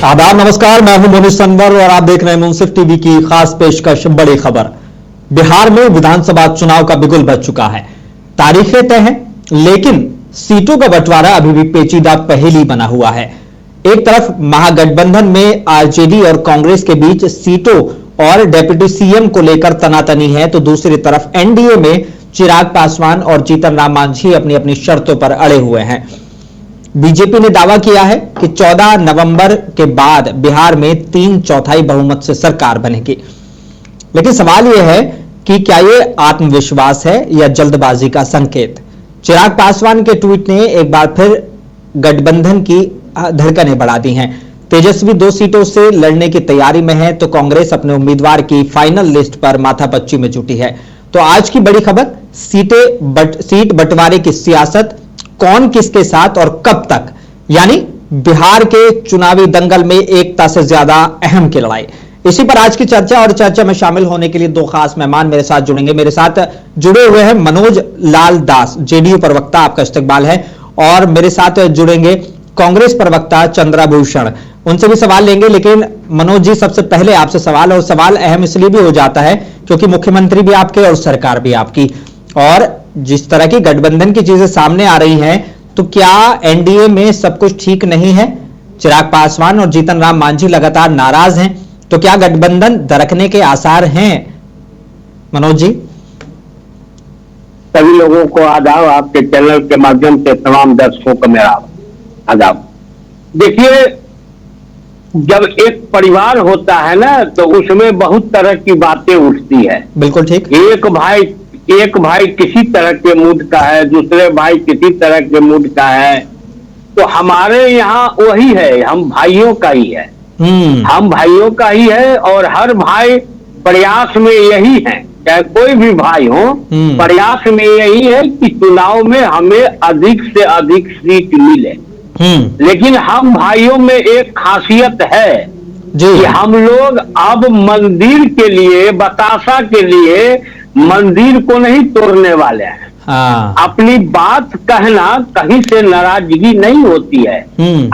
आदाब, नमस्कार। मैं हूं मोनिश सनवर और आप देख रहे हैं मुंसिफ टीवी की खास पेशकश बड़ी खबर। बिहार में विधानसभा चुनाव का बिगुल बज चुका है। तारीखें तय हैं, लेकिन सीटों का बंटवारा अभी भी पेचीदा पहेली बना हुआ है। एक तरफ महागठबंधन में आरजेडी और कांग्रेस के बीच सीटों और डिप्टी सीएम को लेकर तनातनी है, तो दूसरी तरफ एनडीए में चिराग पासवान और जीतन राम मांझी अपनी अपनी शर्तों पर अड़े हुए हैं। बीजेपी ने दावा किया है कि 14 नवंबर के बाद बिहार में 3/4 बहुमत से सरकार बनेगी। लेकिन सवाल यह है कि क्या यह आत्मविश्वास है या जल्दबाजी का संकेत। चिराग पासवान के ट्वीट ने एक बार फिर गठबंधन की धड़कनें बढ़ा दी हैं। तेजस्वी 2 सीटों से लड़ने की तैयारी में है, तो कांग्रेस अपने उम्मीदवार की फाइनल लिस्ट पर माथापच्ची में जुटी है। तो आज की बड़ी खबर, सीट बंटवारे की सियासत, कौन किसके साथ और कब तक, यानी बिहार के चुनावी दंगल में एकता से ज्यादा अहम की लड़ाई। इसी पर आज की चर्चा, और चर्चा में शामिल होने के लिए 2 खास मेहमान मेरे साथ जुड़ेंगे। मेरे साथ जुड़े हुए हैं मनोज लाल दास, जेडीयू प्रवक्ता, आपका इस्तकबाल है। और मेरे साथ जुड़ेंगे कांग्रेस प्रवक्ता चंद्राभूषण, उनसे भी सवाल लेंगे। लेकिन मनोज जी, सबसे पहले आपसे सवाल, और सवाल अहम इसलिए भी हो जाता है क्योंकि मुख्यमंत्री भी आपके और सरकार भी आपकी, और जिस तरह की गठबंधन की चीजें सामने आ रही हैं, तो क्या एनडीए में सब कुछ ठीक नहीं है? चिराग पासवान और जीतन राम मांझी लगातार नाराज हैं, तो क्या गठबंधन दरकने के आसार हैं? मनोज जी। सभी लोगों को आदाब, आपके चैनल के माध्यम से तमाम दर्शकों को मेरा आदाब। देखिए, जब एक परिवार होता है ना, तो उसमें बहुत तरह की बातें उठती है। बिल्कुल ठीक। एक भाई किसी तरह के मूड का है, दूसरे भाई किसी तरह के मूड का है। तो हमारे यहाँ वही है, हम भाइयों का ही है। हम भाइयों का ही है, और हर भाई प्रयास में यही है, चाहे कोई भी भाई हो, प्रयास में यही है कि चुनाव में हमें अधिक से अधिक सीट मिले। लेकिन हम भाइयों में एक खासियत है कि हम लोग अब मंदिर के लिए, बतासा के लिए मंदिर को नहीं तोड़ने वाले हैं। अपनी बात कहना, कहीं से नाराजगी नहीं होती है।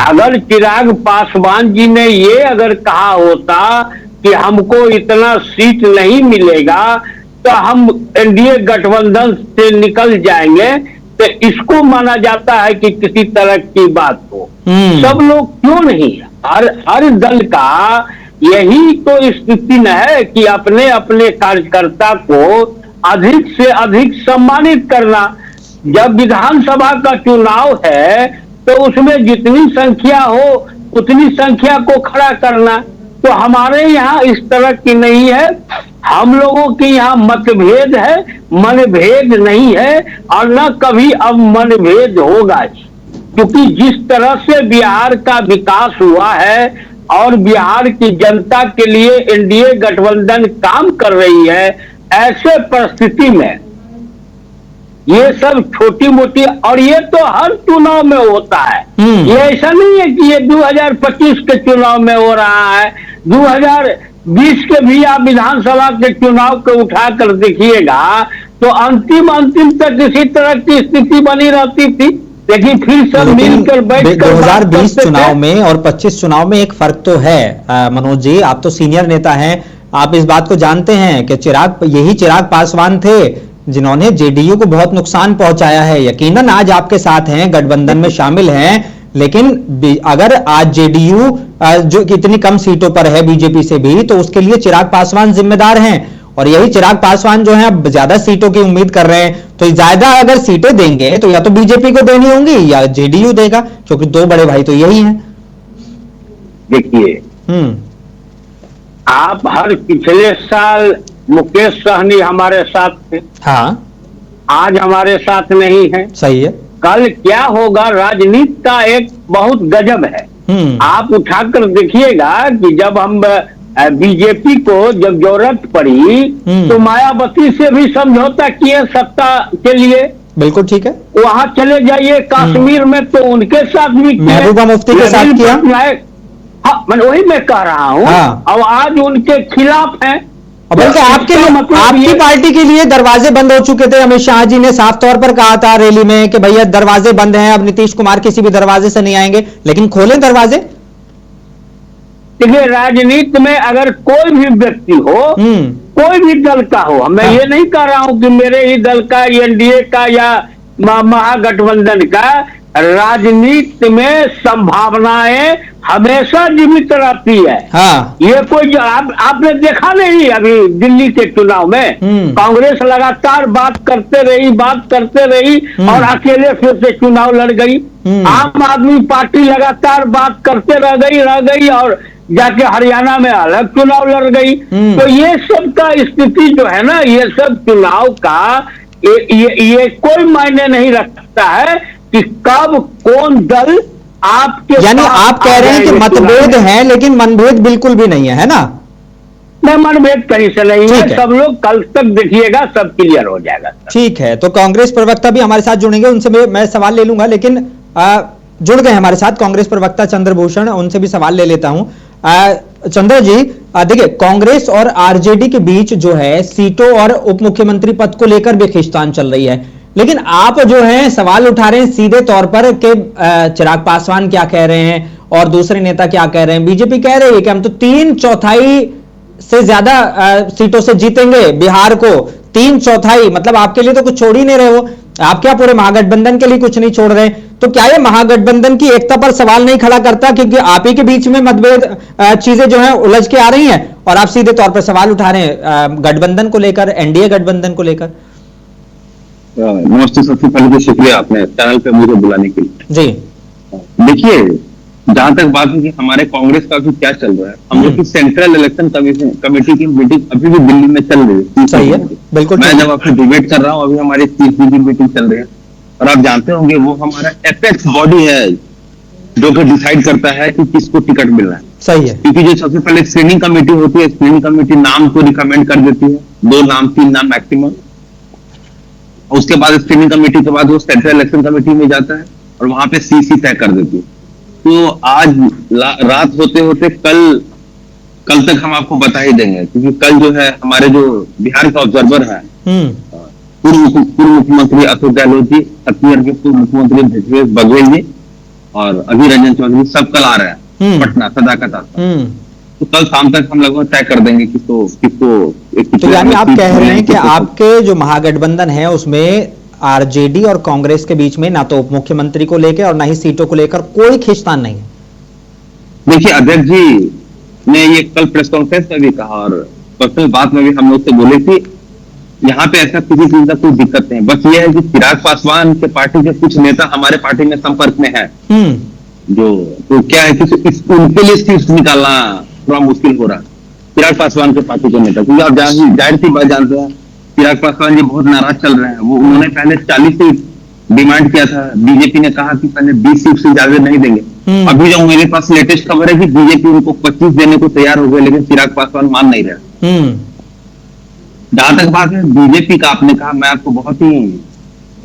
अगर चिराग पासवान जी ने ये अगर कहा होता कि हमको इतना सीट नहीं मिलेगा तो हम एनडीए गठबंधन से निकल जाएंगे, तो इसको माना जाता है कि किसी तरह की बात हो। सब लोग क्यों नहीं, हर दल का यही तो स्थिति न है कि अपने अपने कार्यकर्ता को अधिक से अधिक सम्मानित करना। जब विधानसभा का चुनाव है तो उसमें जितनी संख्या हो उतनी संख्या को खड़ा करना। तो हमारे यहाँ इस तरह की नहीं है। हम लोगों के यहाँ मतभेद है, मनभेद नहीं है, और न कभी अब मनभेद होगा, क्योंकि जिस तरह से बिहार का विकास हुआ है और बिहार की जनता के लिए एनडीए गठबंधन काम कर रही है, ऐसे परिस्थिति में ये सब छोटी मोटी, और ये तो हर चुनाव में होता है। ये ऐसा नहीं है कि ये 2025 के चुनाव में हो रहा है। 2020 के भी आप विधानसभा के चुनाव को उठाकर देखिएगा तो अंतिम तक इसी तरह की स्थिति बनी रहती थी। लेकिन फिर सब मिलकर बैठकर 2020 चुनाव में और 25 चुनाव में एक फर्क तो है। मनोज जी, आप तो सीनियर नेता हैं, आप इस बात को जानते हैं कि चिराग पासवान थे जिन्होंने जेडीयू को बहुत नुकसान पहुंचाया है। यकीनन आज आपके साथ हैं, गठबंधन में शामिल हैं, लेकिन अगर आज जेडीयू जो इतनी कम सीटों पर है बीजेपी से भी, तो उसके लिए चिराग पासवान जिम्मेदार हैं। और यही चिराग पासवान जो है अब ज्यादा सीटों की उम्मीद कर रहे हैं, तो ज्यादा अगर सीटें देंगे तो या तो बीजेपी को देनी होंगी या जेडीयू देगा, क्योंकि 2 बड़े भाई तो यही हैं। देखिए, आप हर पिछले साल मुकेश सहनी हमारे साथ थे, हाँ, आज हमारे साथ नहीं है। सही है। कल क्या होगा, राजनीति का एक बहुत गजब है। आप उठाकर देखिएगा कि जब हम बीजेपी को जब जरूरत पड़ी तो मायावती से भी समझौता किए सत्ता के लिए। बिल्कुल ठीक है। वहां चले जाइए कश्मीर में तो उनके साथ भी महबूबा मुफ्ती के साथ किया। हाँ, मैं वही मैं कह रहा हूँ। अब आज उनके खिलाफ हैं। बल्कि आपकी पार्टी के लिए दरवाजे बंद हो चुके थे। अमित शाह जी ने साफ तौर पर कहा था रैली में कि भैया दरवाजे बंद हैं, अब नीतीश कुमार किसी भी दरवाजे से नहीं आएंगे, लेकिन खोलें दरवाजे। देखिए, राजनीति में अगर कोई भी व्यक्ति हो, कोई भी दल का हो, मैं ये नहीं कह रहा हूं कि मेरे ही दल का, एनडीए का या महागठबंधन का, राजनीति में संभावनाएं हमेशा जीवित रहती है। हाँ। ये कोई आपने देखा नहीं अभी दिल्ली के चुनाव में कांग्रेस लगातार बात करते रही और अकेले फिर से चुनाव लड़ गई। आम आदमी पार्टी लगातार बात करते रह गई और जाके हरियाणा में अलग चुनाव लड़ गई। तो ये सब का स्थिति जो है ना, ये सब चुनाव का ये कोई मायने नहीं रखता है कि कब कौन दल आपके, यानी आप कह रहे हैं कि मतभेद है लेकिन मनभेद बिल्कुल भी नहीं है ना? नहीं, मनभेद कहीं से नहीं है। सब लोग कल तक देखिएगा, सब क्लियर हो जाएगा। ठीक है, तो कांग्रेस प्रवक्ता भी हमारे साथ जुड़ेंगे, उनसे मैं सवाल ले लूंगा, लेकिन जुड़ गए हमारे साथ कांग्रेस प्रवक्ता चंद्रभूषण, उनसे भी सवाल ले लेता हूं। चंद्र जी, देखिए, कांग्रेस और आरजेडी के बीच जो है सीटों और उप मुख्यमंत्री पद को लेकर भी खींचतान चल रही है, लेकिन आप जो है सवाल उठा रहे हैं सीधे तौर पर कि चिराग पासवान क्या कह रहे हैं और दूसरे नेता क्या कह रहे हैं। बीजेपी कह रही है कि हम तो 3/4 से ज्यादा सीटों से जीतेंगे बिहार को, 3/4, मतलब आपके लिए तो कुछ छोड़ ही नहीं रहे हो, आप क्या पूरे महागठबंधन के लिए कुछ नहीं छोड़ रहे। तो क्या ये महागठबंधन की एकता पर सवाल नहीं खड़ा करता, क्योंकि आप ही के बीच में मतभेद चीजें जो है उलझ के आ रही हैं और आप सीधे तौर पर सवाल उठा रहे हैं गठबंधन को लेकर, एनडीए गठबंधन को लेकर? नमस्ते, सबसे पहले तो शुक्रिया आपने चैनल पे मुझे बुलाने के लिए। जी देखिए, जहां तक बात है कि हमारे कांग्रेस का भी क्या चल रहा है, हम लोग की सेंट्रल इलेक्शन कमेटी की मीटिंग अभी भी दिल्ली में चल रही है। सही है, बिल्कुल। मैं जब आपसे डिबेट कर रहा हूँ, अभी हमारी 30 की मीटिंग चल रही है और आप जानते होंगे वो हमारा एपेक्स बॉडी है जो कि डिसाइड करता है कि किसको टिकट मिलना है। सही है, क्योंकि जो सबसे पहले स्क्रीनिंग कमेटी होती है, स्क्रीनिंग कमेटी नाम को रिकमेंड कर देती है, 2 नाम 3 नाम मैक्सिमम। उसके बाद स्क्रीनिंग कमेटी के बाद वो सेंट्रल इलेक्शन कमेटी में जाता है और वहां पे सीसी तय कर देती है। तो आज रात होते होते कल तक हम आपको बता ही देंगे, क्योंकि कल जो है हमारे जो बिहार का ऑब्जर्वर है पूर्व मुख्यमंत्री अशोक गहलोत जी, छत्तीसगढ़ के पूर्व मुख्यमंत्री भूपेश बघेल जी और अभय रंजन चौधरी सब कल आ रहे हैं पटना सदाकत आश्रम। तो कल शाम तक हम लोग तय कर देंगे किसको। तो यानी आप कह रहे हैं कि आपके जो महागठबंधन है उसमें आरजेडी और कांग्रेस के बीच में ना तो उप मुख्यमंत्री को लेकर और ना ही सीटों को लेकर कोई खींचतान नहीं है? देखिए, अध्यक्ष जी ने ये कल प्रेस कॉन्फ्रेंस में भी कहा और पर्सनल बात में भी हम लोग से बोले कि यहाँ पे ऐसा किसी चीज का कोई दिक्कत नहीं, बस ये है कि चिराग पासवान के पार्टी के कुछ नेता हमारे पार्टी में संपर्क में है, जो तो क्या है कि उनके लिए सीट निकालना थोड़ा मुश्किल हो रहा है चिराग पासवान के पार्टी के नेता, क्योंकि आप जाहिर सी बात जानते हैं चिराग पासवान जी बहुत नाराज चल रहे हैं। वो उन्होंने पहले 40 सीट डिमांड किया था, बीजेपी ने कहा कि पहले 20 सीट से ज्यादा नहीं देंगे। अभी जो मेरे पास लेटेस्ट खबर है कि बीजेपी उनको 25 देने को तैयार हो गए, लेकिन चिराग पासवान मान नहीं रहे। जहां तक बात है बीजेपी का, आपने कहा, मैं आपको बहुत ही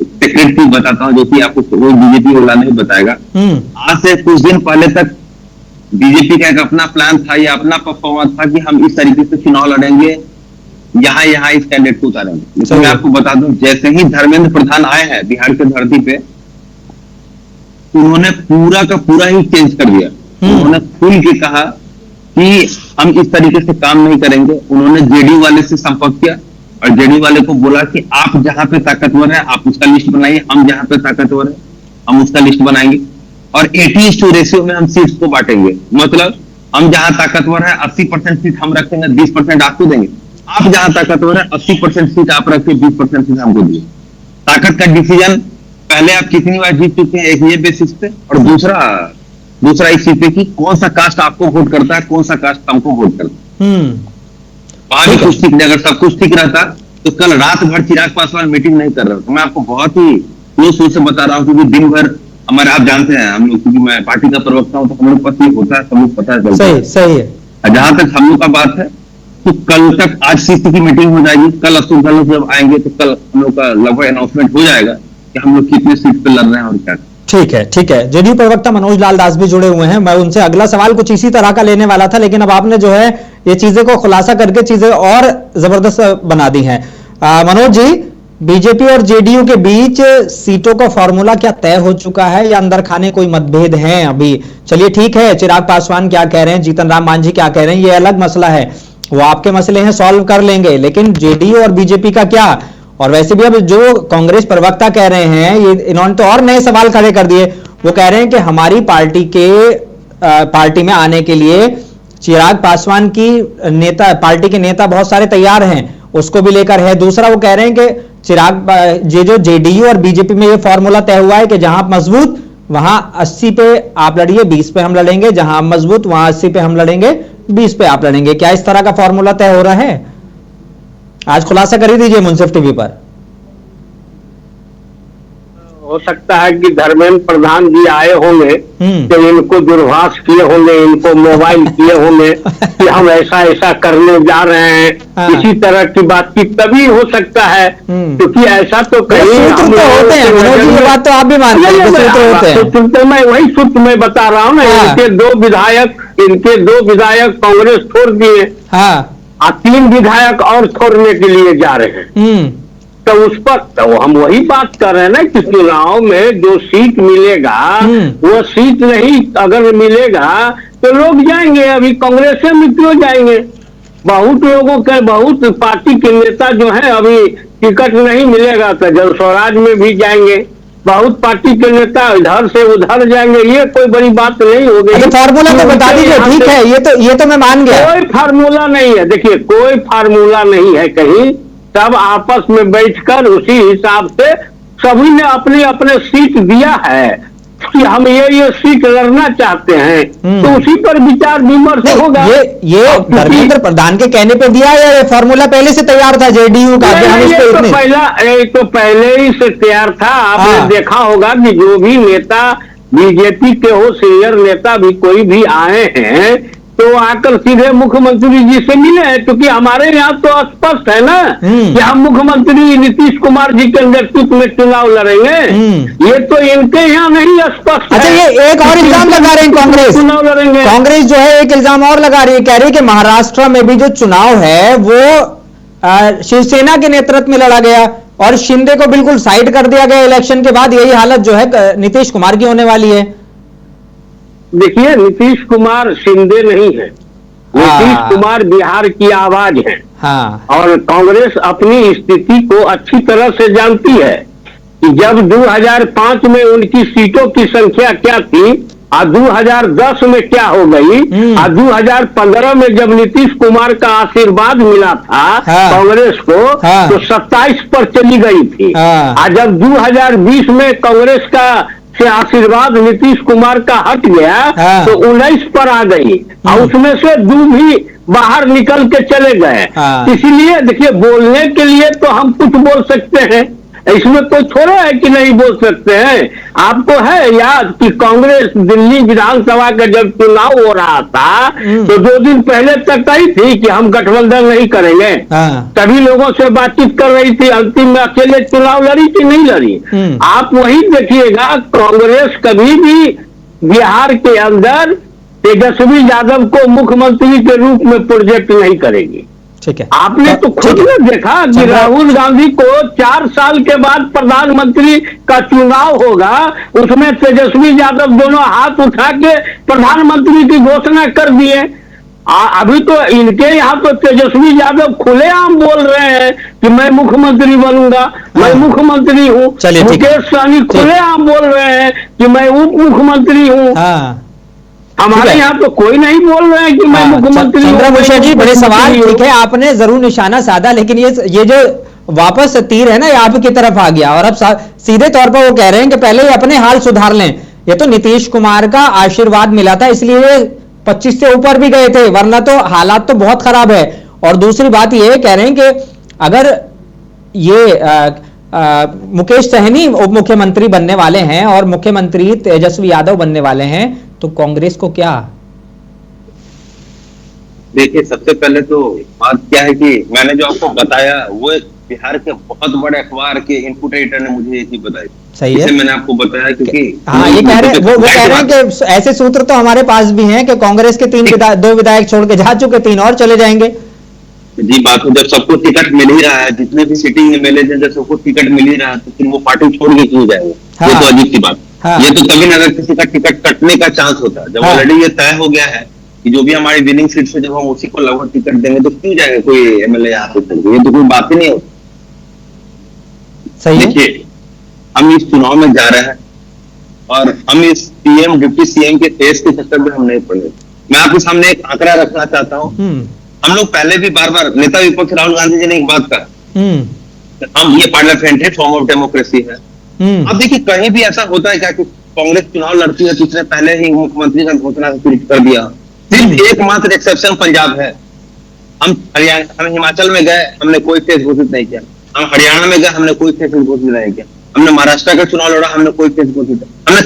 सीक्रेट चीज बताता हूँ जो कि आपको वो बीजेपी वाला नहीं बताएगा। आज से कुछ दिन पहले तक बीजेपी का एक अपना प्लान था या अपना परफॉर्मेंस था कि हम इस तरीके से चुनाव लड़ेंगे, यहाँ इस कैंडिडेट को उतारेंगे। लेकिन मैं आपको बता दूं, जैसे ही धर्मेंद्र प्रधान आए हैं बिहार की धरती पे, उन्होंने पूरा का पूरा ही चेंज कर दिया। उन्होंने खुल के कहा कि हम इस तरीके से काम नहीं करेंगे। उन्होंने जेडी वाले से संपर्क किया और जेडी वाले को बोला कि आप जहां पे ताकतवर है आप उसका लिस्ट बनाइए, हम जहां पे ताकतवर है हम उसका लिस्ट बनाएंगे और 80:2 रेशियो में हम सीट्स को बांटेंगे। मतलब हम जहां ताकतवर है 80% सीट हम रखेंगे, 20% आपको देंगे। आप जहां ताकतवर है 80% सीट आप रखिए, 20% सीट हमको दिए। ताकत का डिसीजन पहले आप कितनी बार जीत चुके हैं एक ये बेसिस पे, और दूसरा इस चीज पे कि कौन सा कास्ट आपको वोट करता है, कौन सा कास्ट हमको वोट करता है। वहां भी कुछ ठीक नहीं। अगर सब कुछ ठीक रहता तो कल रात भर चिराग पासवान मीटिंग नहीं कर रहा था। मैं आपको बहुत ही क्लोज सोच से बता रहा हूँ, क्योंकि दिन भर हमारे, आप जानते हैं हम लोग, क्योंकि मैं पार्टी का प्रवक्ता हूँ तो हम लोग पता ही होता है, सब लोग पता है। सही है। जहां तक हम लोग का बात है तो कल तक आज सीसी की मीटिंग हो जाएगी, कल अशोक गहलोत जब आएंगे तो कल हम लोग का लगभग अनाउंसमेंट हो जाएगा कि हम लोग कितने सीट पे लड़ रहे हैं और क्या। ठीक है। जेडीयू प्रवक्ता मनोज लाल दास भी जुड़े हुए हैं, मैं उनसे अगला सवाल कुछ इसी तरह का लेने वाला था, लेकिन अब आपने जो है ये चीजें को खुलासा करके चीजें और जबरदस्त बना दी हैं। मनोज जी, बीजेपी और जेडीयू के बीच सीटों का फॉर्मूला क्या तय हो चुका है या अंदर खाने कोई मतभेद हैं अभी? चलिए ठीक है, चिराग पासवान क्या कह रहे हैं, जीतन राम मांझी क्या कह रहे हैं, ये अलग मसला है, वो आपके मसले हैं, सॉल्व कर लेंगे, लेकिन जेडीयू और बीजेपी का क्या? और वैसे भी अब जो कांग्रेस प्रवक्ता कह रहे हैं, ये इन्होंने तो और नए सवाल खड़े कर दिए। वो कह रहे हैं कि हमारी पार्टी में आने के लिए चिराग पासवान की पार्टी के नेता बहुत सारे तैयार हैं, उसको भी लेकर है। दूसरा, वो कह रहे हैं कि जो जेडीयू और बीजेपी में ये फॉर्मूला तय हुआ है कि जहां आप मजबूत वहां 80 पे आप लड़िए, 20 पे हम लड़ेंगे, जहां आप मजबूत वहां 80 पे हम लड़ेंगे, 20 पे आप लड़ेंगे। क्या इस तरह का फॉर्मूला तय हो रहा है? आज खुलासा कर ही दीजिए मुंसिफ टीवी पर। हो सकता है कि धर्मेंद्र प्रधान जी आए होंगे तो इनको दूरभाष किए होंगे, इनको मोबाइल किए होंगे कि हम ऐसा ऐसा करने जा रहे हैं, इसी तरह की बातचीत तभी हो सकता है, क्योंकि ऐसा तो कहीं सूत्र तो होते हैं मनोज जी, ये बात तो आप भी मानते हैं कि सूत्र होते हैं। तो मैं वही सूत्र मैं बता रहा हूँ ना, इनके दो विधायक कांग्रेस छोड़ दिए, 3 विधायक और छोड़ने के लिए जा रहे हैं। तो उस पर तो हम वही बात कर रहे हैं ना कि चुनाव में जो सीट मिलेगा वो सीट नहीं अगर मिलेगा तो लोग जाएंगे, अभी कांग्रेस से मित्रों जाएंगे, बहुत लोगों के बहुत पार्टी के नेता जो है अभी टिकट नहीं मिलेगा तो जल स्वराज में भी जाएंगे, बहुत पार्टी के नेता इधर से उधर जाएंगे, ये कोई बड़ी बात नहीं होगी। फार्मूला तो बता दीजिए, ठीक है, ये तो मैं मान गया, कोई फार्मूला नहीं है, देखिए कोई फार्मूला नहीं है कहीं, सब आपस में बैठकर उसी हिसाब से सभी ने अपने अपने सीट दिया है कि हम ये सीट लड़ना चाहते हैं, तो उसी पर विचार विमर्श होगा। ये धर्मेंद्र प्रधान के कहने पे दिया है या फॉर्मूला पहले से तैयार था जेडीयू का? तो पहले ही से तैयार था। आपने देखा होगा कि जो भी नेता बीजेपी के हो, सीनियर नेता भी कोई भी आए हैं तो आकर सीधे मुख्यमंत्री जी से मिले हैं, क्योंकि हमारे यहाँ तो स्पष्ट है ना कि हम मुख्यमंत्री नीतीश कुमार जी के नेतृत्व में चुनाव लड़ेंगे, ये तो इनके यहाँ नहीं स्पष्ट है। अच्छा, ये एक और इल्जाम लगा रहे हैं कांग्रेस, चुनाव लड़ेंगे। कांग्रेस जो है एक इल्जाम और लगा रही है, कह रही है कि महाराष्ट्र में भी जो चुनाव है वो शिवसेना के नेतृत्व में लड़ा गया और शिंदे को बिल्कुल साइड कर दिया गया इलेक्शन के बाद, यही हालत जो है नीतीश कुमार की होने वाली है। देखिए, नीतीश कुमार शिंदे नहीं है, नीतीश कुमार बिहार की आवाज है। और कांग्रेस अपनी स्थिति को अच्छी तरह से जानती है कि जब 2005 में उनकी सीटों की संख्या क्या थी और 2010 में क्या हो गई, और 2015 में जब नीतीश कुमार का आशीर्वाद मिला था कांग्रेस को तो 27 पर चली गई थी, और जब 2020 में कांग्रेस का से आशीर्वाद नीतीश कुमार का हट गया तो 19 पर आ गई और उसमें से 2 भी बाहर निकल के चले गए। इसीलिए देखिए, बोलने के लिए तो हम कुछ बोल सकते हैं, इसमें कोई थोड़ा है कि नहीं बोल सकते हैं। आपको है याद कि कांग्रेस दिल्ली विधानसभा का जब चुनाव हो रहा था तो 2 दिन पहले तक कही थी कि हम गठबंधन नहीं करेंगे, सभी लोगों से बातचीत कर रही थी, अंतिम में अकेले चुनाव लड़ी कि नहीं लड़ी। आप वही देखिएगा, कांग्रेस कभी भी बिहार के अंदर तेजस्वी यादव को मुख्यमंत्री के रूप में प्रोजेक्ट नहीं करेगी। ठीक है, आपने तो खुद ने देखा कि राहुल गांधी को 4 साल के बाद प्रधानमंत्री का चुनाव होगा, उसमें तेजस्वी यादव दोनों हाथ उठा के प्रधानमंत्री की घोषणा कर दिए। अभी तो इनके यहाँ तो तेजस्वी यादव खुलेआम बोल रहे हैं कि मैं मुख्यमंत्री बनूंगा, मैं मुख्यमंत्री हूँ। मुकेश सहनी खुलेआम बोल रहे हैं कि मैं उप मुख्यमंत्री हूँ। हमारे यहाँ तो कोई नहीं बोल रहे हैं कि मैं मुख्यमंत्री। चंद्रभूषण जी, बड़े सवाल, ठीक है, आपने जरूर निशाना साधा, लेकिन ये जो वापस तीर है ना, ये आपकी तरफ आ गया और अब सीधे तौर पर वो कह रहे हैं कि पहले ही अपने हाल सुधार लें। ये तो नीतीश कुमार का आशीर्वाद मिला था इसलिए 25 से ऊपर भी गए थे, वरना तो हालात तो बहुत खराब है। और दूसरी बात ये कह रहे हैं कि अगर ये मुकेश सहनी उप मुख्यमंत्री बनने वाले हैं और मुख्यमंत्री तेजस्वी यादव बनने वाले हैं तो कांग्रेस को क्या? देखिए, सबसे पहले तो बात क्या है कि मैंने जो आपको बताया वो बिहार के बहुत बड़े अखबार के इनपुट एडिटर ने मुझे ये चीज बताई। सही है, मैंने आपको बताया क्योंकि ये कह रहे हैं, वो कह रहे हैं कि ऐसे सूत्र तो हमारे पास भी हैं कि कांग्रेस के 2 विधायक छोड़ के जा चुके, 3 और चले जाएंगे। जी बात है, जब सबको टिकट मिल ही रहा है, जितने भी सिटिंग एमएलए हैं, जब सबको टिकट मिल ही रहा है, तो फिर वो पार्टी छोड़ के क्यों जाएगा? हाँ, ये तो अजीब सी बात। हाँ, ये तो तभी ना अगर किसी का टिकट कटने का चांस होता है, जब हाँ, ऑलरेडी ये तय हो गया है कि जो भी हमारी विनिंग सीट से जब हम उसी को लगभग टिकट देंगे, तो क्यों जाएगा कोई एमएलए यहाँ पे? ये तो कोई बात ही नहीं होती। सही है। देखिए, हम इस चुनाव में जा रहे हैं और हम इस सीएम डिप्टी सीएम के फेस के चक्कर में हम नहीं पड़े। मैं आपके सामने एक आंकड़ा रखना चाहता हूँ। हम लोग पहले भी बार बार नेता विपक्ष राहुल गांधी जी ने एक बात कहा, हम ये पार्लियामेंट्री फॉर्म ऑफ डेमोक्रेसी है। अब देखिए, कहीं भी ऐसा होता है क्या कि कांग्रेस चुनाव लड़ती है तो उसने पहले ही मुख्यमंत्री का घोषणा कर दिया? सिर्फ एकमात्र एक्सेप्शन पंजाब है। हम हिमाचल में गए, हमने कोई फेस घोषित नहीं किया। हम हरियाणा में गए, हमने कोई फेस घोषित नहीं किया। हमने महाराष्ट्र का चुनाव लड़ा, हमने कोई फेस घोषित। हमने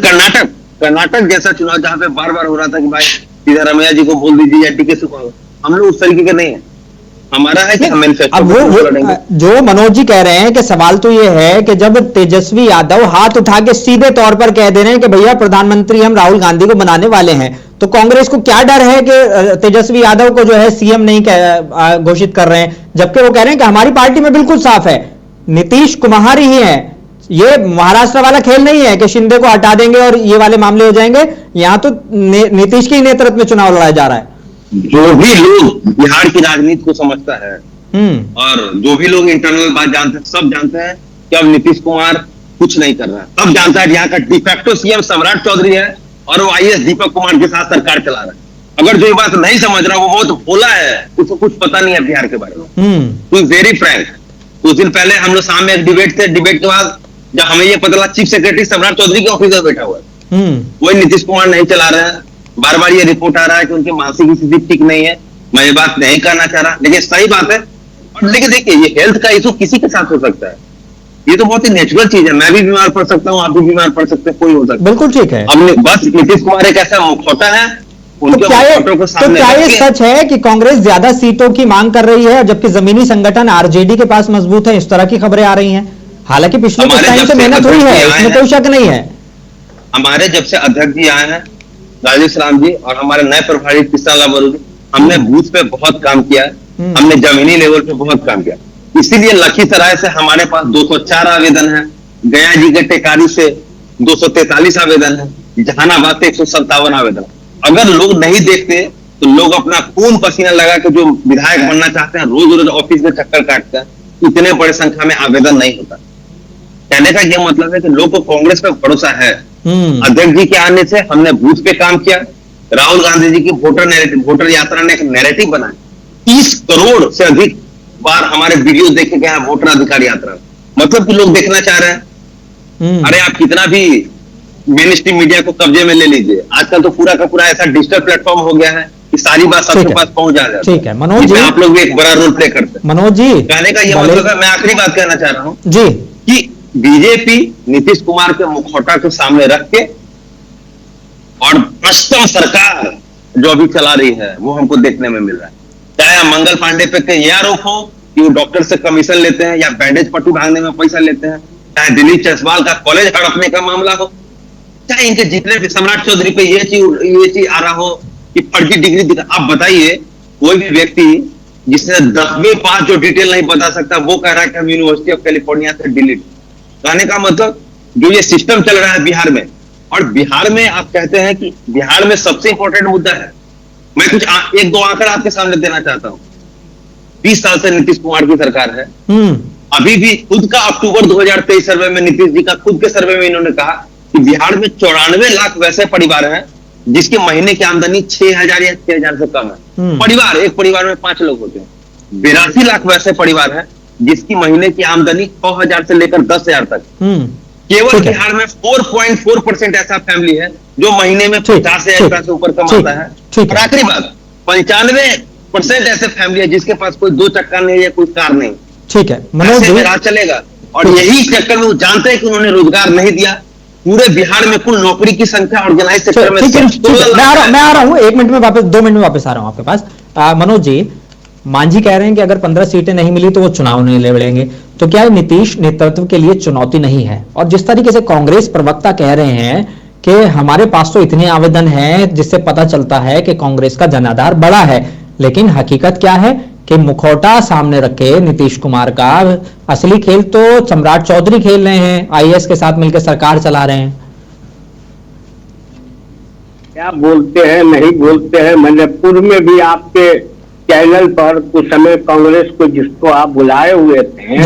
कर्नाटक जैसा चुनाव जहां पे बार बार हो रहा था कि भाई सिद्धारमैया जी को बोल दीजिए या टीके से, हम लोग उस तरीके के नहीं है। हमारा है कि हम अब वो जो मनोज जी कह रहे हैं कि सवाल तो ये है कि जब तेजस्वी यादव हाथ उठा के सीधे तौर पर कह दे रहे हैं कि भैया प्रधानमंत्री हम राहुल गांधी को बनाने वाले हैं, तो कांग्रेस को क्या डर है कि तेजस्वी यादव को जो है सीएम नहीं घोषित कर रहे हैं, जबकि वो कह रहे हैं कि हमारी पार्टी में बिल्कुल साफ है, नीतीश कुमार ही है। ये महाराष्ट्र वाला खेल नहीं है कि शिंदे को हटा देंगे और ये वाले मामले हो जाएंगे। यहां तो नीतीश के नेतृत्व में चुनाव लड़ाया जा रहा है। जो भी लोग बिहार की राजनीति को समझता है और जो भी लोग इंटरनल बात जानते हैं, सब जानते हैं कि अब नीतीश कुमार कुछ नहीं कर रहा है। सब जानता है यहाँ का डिफेक्टो सीएम सम्राट चौधरी है और वो आईएएस दीपक कुमार के साथ सरकार चला रहा है। अगर जो ये बात नहीं समझ रहा, वो बहुत भोला है, उसको कुछ पता नहीं है बिहार के बारे में। तो वेरी फ्रैंक, कुछ दिन पहले हम लोग सामने एक डिबेट थे, डिबेट के बाद जब हमें ये पता लगा चीफ सेक्रेटरी सम्राट चौधरी के ऑफिस में बैठा हुआ है, वही नीतीश कुमार नहीं चला रहे हैं। बार बार ये रिपोर्ट आ रहा है कि उनकी मानसिक स्थिति ठीक नहीं है। मैं ये बात नहीं करना चाह रहा, लेकिन सही बात है। और लेकिन देखिए, ये हेल्थ का इशू किसी के साथ हो सकता है, ये तो बहुत ही नेचुरल चीज है। मैं भी बीमार पड़ सकता हूँ, आप भी बीमार पड़ सकते हैं, कोई हो सकता है। बिल्कुल ठीक है। हमने बस नीतीश कुमार एक ऐसा मुखौटा है, तो क्या ये सच है कि कांग्रेस ज्यादा सीटों की मांग कर रही है जबकि जमीनी संगठन आरजेडी के पास मजबूत है? इस तरह की खबरें आ रही हैं। हालांकि पिछले कुछ टाइम से मेहनत हुई है, इसमें कोई शक नहीं है। हमारे जब से अध्यक्ष जी आए हैं राजेश राम जी और हमारे नए प्रभारी कृष्णा बरूरी, हमने बूथ पे बहुत काम किया है, हमने जमीनी लेवल पे बहुत काम किया। इसीलिए लखीसराय से हमारे पास 204 आवेदन है, गया जी के टेकारी से 243 आवेदन है, जहानाबाद से 157 आवेदन। अगर लोग नहीं देखते तो लोग अपना खून पसीना लगा के जो विधायक बनना चाहते हैं, रोज रोज ऑफिस में चक्कर काटते हैं, इतने बड़े संख्या में आवेदन नहीं होता। कहने का यह मतलब है कि लोग को कांग्रेस पे भरोसा है। अध्यक्ष जी के आने से हमने बूथ पे काम किया। राहुल गांधी जी की वोटर यात्रा ने एक नैरेटिव बनाया। 30 करोड़ से अधिक बार हमारे वीडियो देखे गए हैं वोटर अधिकार यात्रा, मतलब कि लोग देखना चाह रहे हैं। अरे आप कितना भी मेन स्ट्रीम मीडिया को कब्जे में ले लीजिए, आजकल तो पूरा का पूरा ऐसा डिजिटल प्लेटफॉर्म हो गया है कि सारी बात सबके पास पहुंच जा जाती है। ठीक है मनोज जी, आप लोग भी एक बड़ा रोल प्ले करते हैं। मनोज जी, कहने का यह मतलब है, मैं आखिरी बात कहना चाह रहा हूं जी कि बीजेपी नीतीश कुमार के मुखौटा को सामने रख के और भ्रष्ट सरकार जो अभी चला रही है वो हमको देखने में मिल रहा है। चाहे मंगल पांडे पे यह आरोप हो कि वो डॉक्टर से कमीशन लेते हैं या बैंडेज पट्टी भागने में पैसा लेते हैं, चाहे दिलीप जायसवाल का कॉलेज हड़पने का मामला हो, चाहे इनके जितने भी सम्राट चौधरी पे ये चीज आ रहा हो कि फर्जी डिग्री दिखा। आप बताइए, कोई भी व्यक्ति जिसने 10वीं पास जो डिटेल नहीं बता सकता, वो कह रहा है कि हम यूनिवर्सिटी ऑफ कैलिफोर्निया से डिलीट। कहने का मतलब जो ये सिस्टम चल रहा है बिहार में, और बिहार में आप कहते हैं कि बिहार में सबसे इंपॉर्टेंट मुद्दा है। मैं कुछ एक दो आंकड़ा आपके सामने देना चाहता हूं। 20 साल से नीतीश कुमार की सरकार है। अभी भी खुद का अक्टूबर 2023 सर्वे में नीतीश जी का खुद के सर्वे में इन्होंने कहा कि बिहार में 94 लाख वैसे परिवार हैं जिसके महीने की आमदनी 6,000 या 6,000 से कम है। परिवार, एक परिवार में 5 लोग होते हैं। 82 लाख वैसे परिवार है जिसकी महीने की आमदनी 6,000 से लेकर 10,000 तक। केवल बिहार में 4.4% ऐसा फैमिली है जो महीने में 50,000 से ऊपर कमाता है। और आखिरी बात, 95% ऐसे फैमिली है जिसके पास कोई 2 चक्का नहीं है, कोई कार नहीं। ठीक है मनोज जी, राह चलेगा। और यही चक्कर में वो जानते हैं कि उन्होंने रोजगार नहीं दिया। पूरे बिहार में कुल नौकरी की संख्या ऑर्गेनाइज सेक्टर में मैं आ रहा हूं 1 मिनट में वापस, 2 मिनट में वापस आ रहा हूं आपके पास। मनोज जी, मांझी कह रहे हैं कि अगर 15 सीटें नहीं मिली तो वो चुनाव नहीं लड़ेंगे, तो क्या नीतीश नेतृत्व के लिए चुनौती नहीं है? और जिस तरीके से कांग्रेस प्रवक्ता कह रहे हैं कि हमारे पास तो इतने आवेदन हैं जिससे पता चलता है कि कांग्रेस का जनाधार बड़ा है, लेकिन हकीकत क्या है कि मुखौटा सामने रखे नीतीश कुमार का, असली खेल तो सम्राट चौधरी खेल रहे हैं, आईएएस के साथ मिलकर सरकार चला रहे हैं। क्या बोलते हैं नहीं बोलते हैं। मैंने पूर्व में भी आपके चैनल पर कुछ समय कांग्रेस को जिसको आप बुलाए हुए थे,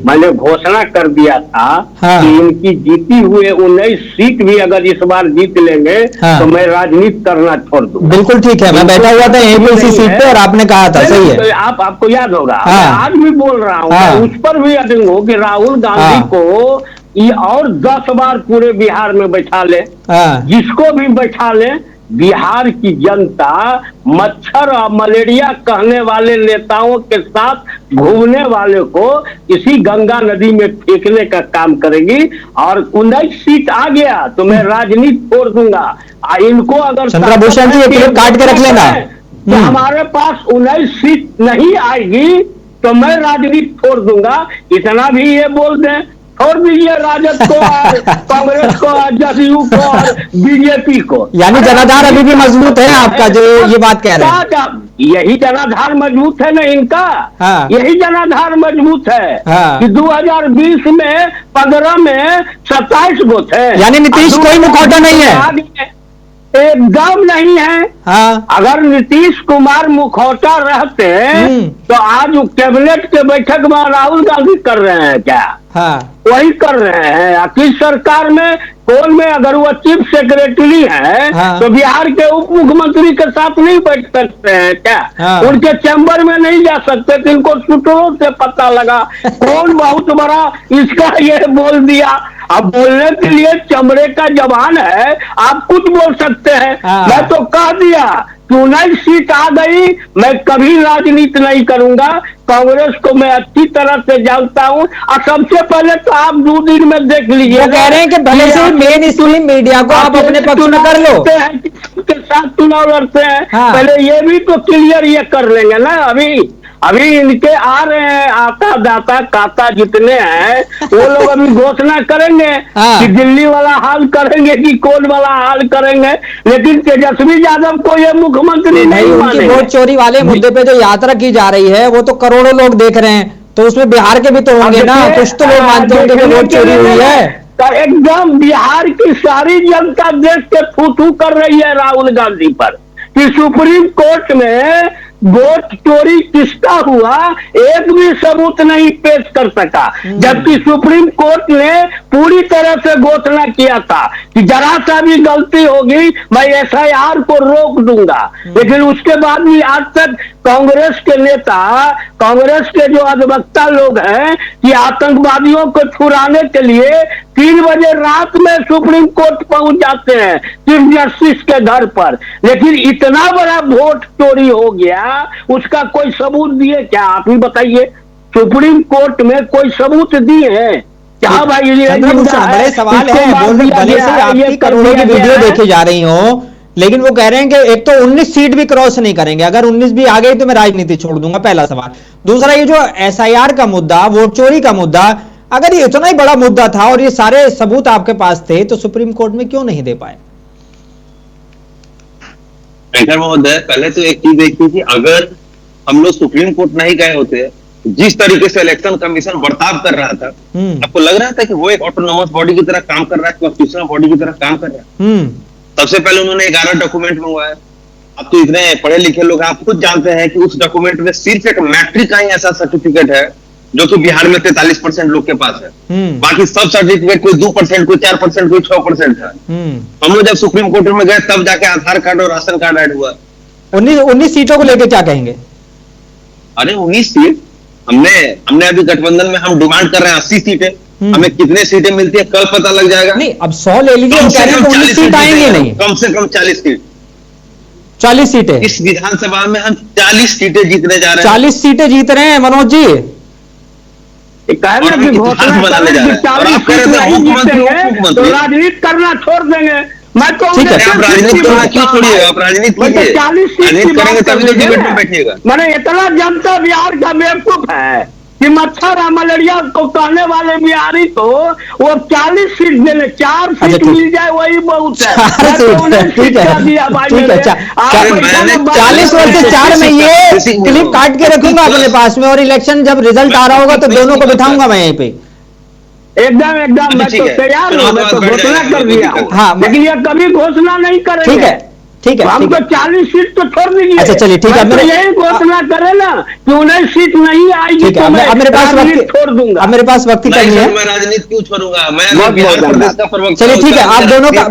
मैंने घोषणा कर दिया था कि इनकी जीती हुए 19 सीट भी अगर इस बार जीत लेंगे तो मैं राजनीति करना छोड़ दूंगा। बिल्कुल ठीक है, मैं बैठा हुआ था यहीं पे इसी सीट पे और आपने कहा था, सही है। आपको याद होगा, मैं आज भी बोल रहा हूँ, उस पर भी अडिंग हो कि राहुल गांधी को ये और 10 बार पूरे बिहार में बैठा ले, जिसको भी बैठा ले, बिहार की जनता मच्छर और मलेरिया कहने वाले नेताओं के साथ घूमने वाले को इसी गंगा नदी में फेंकने का काम करेगी। और 19 सीट आ गया तो मैं राजनीति छोड़ दूंगा। इनको अगर चंद्रभूषण जी क्लिप काट के रख लेना तो हमारे पास 19 सीट नहीं आएगी तो मैं राजनीति छोड़ दूंगा। इतना भी ये बोल दें, छोड़ दीजिए राजद को और कांग्रेस को और जदयू को और बीजेपी को। यानी जनाधार अभी भी मजबूत है आपका, जो ये बात कह रहे हैं। यही जनाधार मजबूत है ना इनका। यही जनाधार मजबूत है कि 2020 में 15 में 27 गो थे। यानी नीतीश कोई मुखौटा नहीं है, एकदम नहीं है। अगर नीतीश कुमार मुखौटा रहते तो आज कैबिनेट के बैठक में राहुल गांधी कर रहे हैं क्या? वही कर रहे हैं। किस सरकार में कौन में अगर वो चीफ सेक्रेटरी है तो बिहार के उप मुख्यमंत्री के साथ नहीं बैठ सकते हैं क्या? उनके चैम्बर में नहीं जा सकते? तो इनको सूत्रों से पता लगा कौन बहुत बड़ा इसका ये बोल दिया। अब बोलने के लिए चमड़े का जवान है, आप कुछ बोल सकते हैं। मैं तो कह दिया कि 19 सीट आ गई, मैं कभी राजनीति नहीं करूंगा। कांग्रेस को मैं अच्छी तरह से जानता हूं। और सबसे पहले तो आप 2 दिन में देख लीजिए, कह रहे हैं कि भले से मेन स्ट्रीम मीडिया को आप अपने पक्ष में कर लो, के साथ चुनाव लड़ते हैं। पहले ये भी तो क्लियर ये कर लेंगे ना। अभी इनके आ रहे हैं आता दाता काता जितने हैं वो लोग अभी घोषणा करेंगे कि दिल्ली वाला हाल करेंगे कि कौन वाला हाल करेंगे। लेकिन तेजस्वी यादव को ये मुख्यमंत्री नहीं मानेंगे। वोट चोरी वाले मुद्दे पे जो यात्रा की जा रही है वो तो करोड़ों लोग देख रहे हैं, तो उसमें बिहार के भी तो होंगे ना। कुछ तो लोग मानते होंगे कि वोट चोरी हुई है। तो एकदम बिहार की सारी जनता देख के थू कर रही है राहुल गांधी पर कि सुप्रीम कोर्ट में वोट चोरी किसका हुआ एक भी सबूत नहीं पेश कर सका। जबकि सुप्रीम कोर्ट ने पूरी तरह से घोषणा किया था कि जरा सा भी गलती होगी मैं एसआईआर को रोक दूंगा। लेकिन उसके बाद भी आज तक कांग्रेस के नेता, कांग्रेस के जो अधिवक्ता लोग हैं कि आतंकवादियों को छुड़ाने के लिए 3 बजे रात में सुप्रीम कोर्ट पहुंच जाते हैं चीफ जस्टिस के घर पर। लेकिन इतना बड़ा वोट चोरी हो गया, उसका कोई सबूत दिए क्या? आप ही बताइए। सुप्रीम कोर्ट में कोई सबूत दिए हैं क्या? भाई बड़े सवाल है। भले से आपकी करोड़ों की वीडियो देखी जा रही हो, लेकिन वो कह रहे हैं कि एक तो 19 सीट भी क्रॉस नहीं करेंगे, अगर 19 भी आ गई तो मैं राजनीति छोड़ दूंगा, पहला सवाल। दूसरा, ये जो एसआईआर का मुद्दा, वोट चोरी का मुद्दा, अगर ये इतना ही बड़ा मुद्दा था और ये सारे सबूत आपके पास थे तो सुप्रीम कोर्ट में क्यों नहीं दे पाए? महोदय, पहले तो एक चीज देखी थी, अगर हम लोग सुप्रीम कोर्ट नहीं गए होते, जिस तरीके से इलेक्शन कमीशन बर्ताव कर रहा था, आपको लग रहा था कि वो एक ऑटोनोमस बॉडी की तरह काम कर रहा है, कॉन्स्टिट्यूशनल बॉडी की तरह काम कर रहा है? सबसे पहले उन्होंने 11 डॉक्यूमेंट मंगवाया। अब तो इतने पढ़े लिखे लोग, आप खुद जानते हैं कि उस डॉक्यूमेंट में सिर्फ एक मैट्रिक का ही ऐसा सर्टिफिकेट है जो कि बिहार में 43% लोग के पास है। बाकी सब सर्टिफिकेट कोई 2%, कोई 4%, कोई 6% है। हम लोग जब सुप्रीम कोर्ट में गए तब जाके आधार कार्ड और राशन कार्ड ऐड हुआ। 19 सीटों को लेकर क्या कहेंगे? अरे 19 सीट हमने अभी गठबंधन में हम डिमांड कर रहे हैं 80 सीटें। हमें कितने सीटें मिलती है कल पता लग जाएगा। नहीं, अब 100 ले लीजिए, 19 सीट आएंगे नहीं, कम से कम 40 सीट। 40 सीटें इस विधानसभा में हम 40 सीटें जीतने जा रहे हैं। 40 सीटें जीत रहे हैं मनोज जी। तो राजनीति करना छोड़ देंगे। मैं तो आप राजनीति करना क्यों छोड़िएगा? आप राजनीति कीजिए, राजनीति करेंगे तभी तो डिबेट में बैठिएगा। मैंने इतना जनता बिहार का बेवकूफ है कि मच्छर रहा मलेरिया को कहने वाले बिहारी तो वो 40 सीट देने, 4 अच्छा, सीट मिल जाए वही बहुत है। 4 सीट, ठीक है, ठीक है, 40 में से 4 में ये क्लिप काट के रखूंगा अपने पास में, और इलेक्शन जब रिजल्ट आ रहा होगा तो दोनों को बिठाऊंगा मैं यहीं पे। एकदम एकदम, मैं तो तैयार हूँ, मैं तो घोषणा कर दिया हूँ। हाँ, लेकिन ये कभी घोषणा नहीं करेंगे। ठीक है, ठीक है, हमको 40 सीट तो छोड़ दीजिए। अच्छा चलिए, ठीक है, मेरे यही घोषणा करे ना कि 19 सीट नहीं आएगी तो मैं मेरे पास वक्त छोड़ दूंगा। अब मेरे पास वक्त की कमी है, मैं राजनीति क्यों छोड़ूंगा, मैं बिहार प्रदेश का प्रवक्ता। चलिए ठीक है, आप दोनों का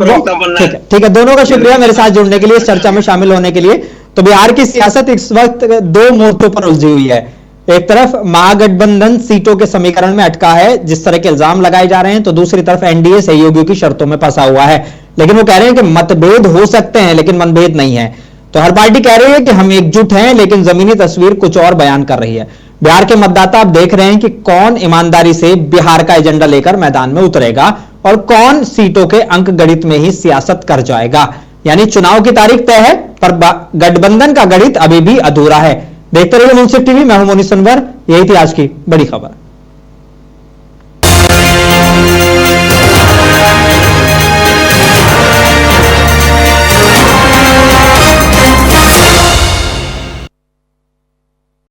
ठीक है, दोनों का शुक्रिया मेरे साथ जुड़ने के लिए, इस चर्चा में शामिल होने के लिए। तो बिहार की सियासत इस वक्त 2 मोर्चों पर उलझी हुई है। एक तरफ महागठबंधन सीटों के समीकरण में अटका है, जिस तरह के इल्जाम लगाए जा रहे हैं, तो दूसरी तरफ एनडीए सहयोगियों की शर्तों में फंसा हुआ है। लेकिन वो कह रहे हैं कि मतभेद हो सकते हैं लेकिन मनभेद नहीं है। तो हर पार्टी कह रही है कि हम एकजुट हैं, लेकिन जमीनी तस्वीर कुछ और बयान कर रही है। बिहार के मतदाता अब देख रहे हैं कि कौन ईमानदारी से बिहार का एजेंडा लेकर मैदान में उतरेगा और कौन सीटों के अंक गणित में ही सियासत कर जाएगा। यानी चुनाव की तारीख तय है, पर गठबंधन का गणित अभी भी अधूरा है। देखते रहिए मुंसिफ टीवी, मैं हूं मोनी सुनवर, यही थी आज की बड़ी खबर।